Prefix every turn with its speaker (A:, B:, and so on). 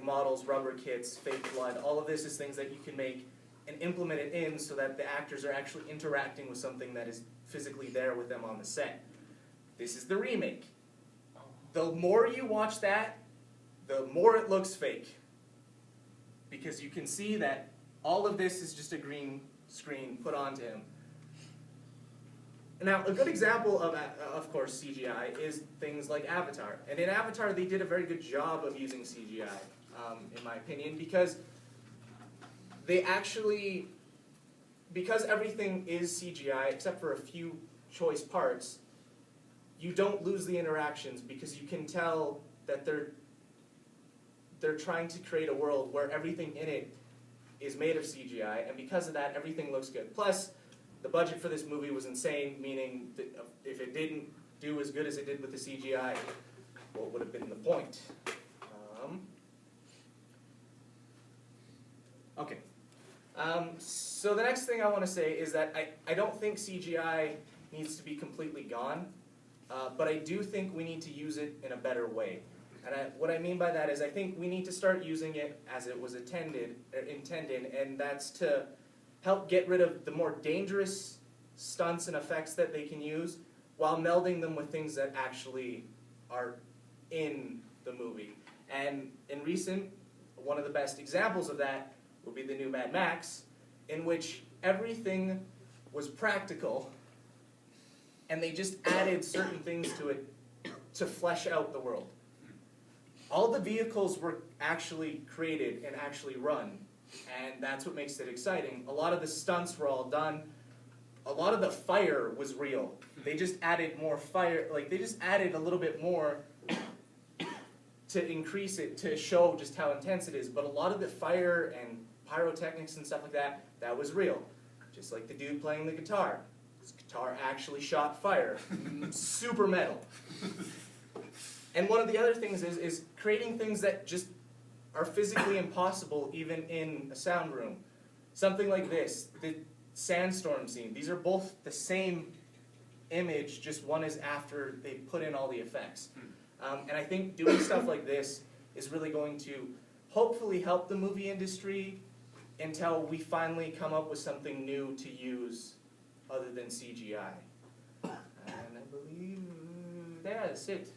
A: like models, rubber kits, fake blood. All of this is things that you can make and implement it in so that the actors are actually interacting with something that is physically there with them on the set. This is the remake. The more you watch that, the more it looks fake. Because you can see that all of this is just a green screen put onto him. Now, a good example of course, CGI is things like Avatar. And in Avatar, they did a very good job of using CGI, in my opinion, because they actually, because everything is CGI, except for a few choice parts, you don't lose the interactions because you can tell that they're trying to create a world where everything in it is made of CGI, and because of that, everything looks good. Plus, the budget for this movie was insane, meaning that if it didn't do as good as it did with the CGI, what would have been the point? Okay. So the next thing I want to say is that I don't think CGI needs to be completely gone, but I do think we need to use it in a better way. And what I mean by that is I think we need to start using it as it was intended, and that's to help get rid of the more dangerous stunts and effects that they can use while melding them with things that actually are in the movie. And in recent, one of the best examples of that would be the new Mad Max, in which everything was practical and they just added certain things to it to flesh out the world. All the vehicles were actually created and actually run, and that's what makes it exciting. A lot of the stunts were all done. A lot of the fire was real. They just added more fire, like they just added a little bit more to increase it, to show just how intense it is. But a lot of the fire and pyrotechnics and stuff like that, that was real. Just like the dude playing the guitar. His guitar actually shot fire. Super metal. And one of the other things is creating things that just are physically impossible even in a sound room. Something like this, the sandstorm scene. These are both the same image, just one is after they put in all the effects. And I think doing stuff like this is really going to hopefully help the movie industry until we finally come up with something new to use other than CGI. And I believe that's it.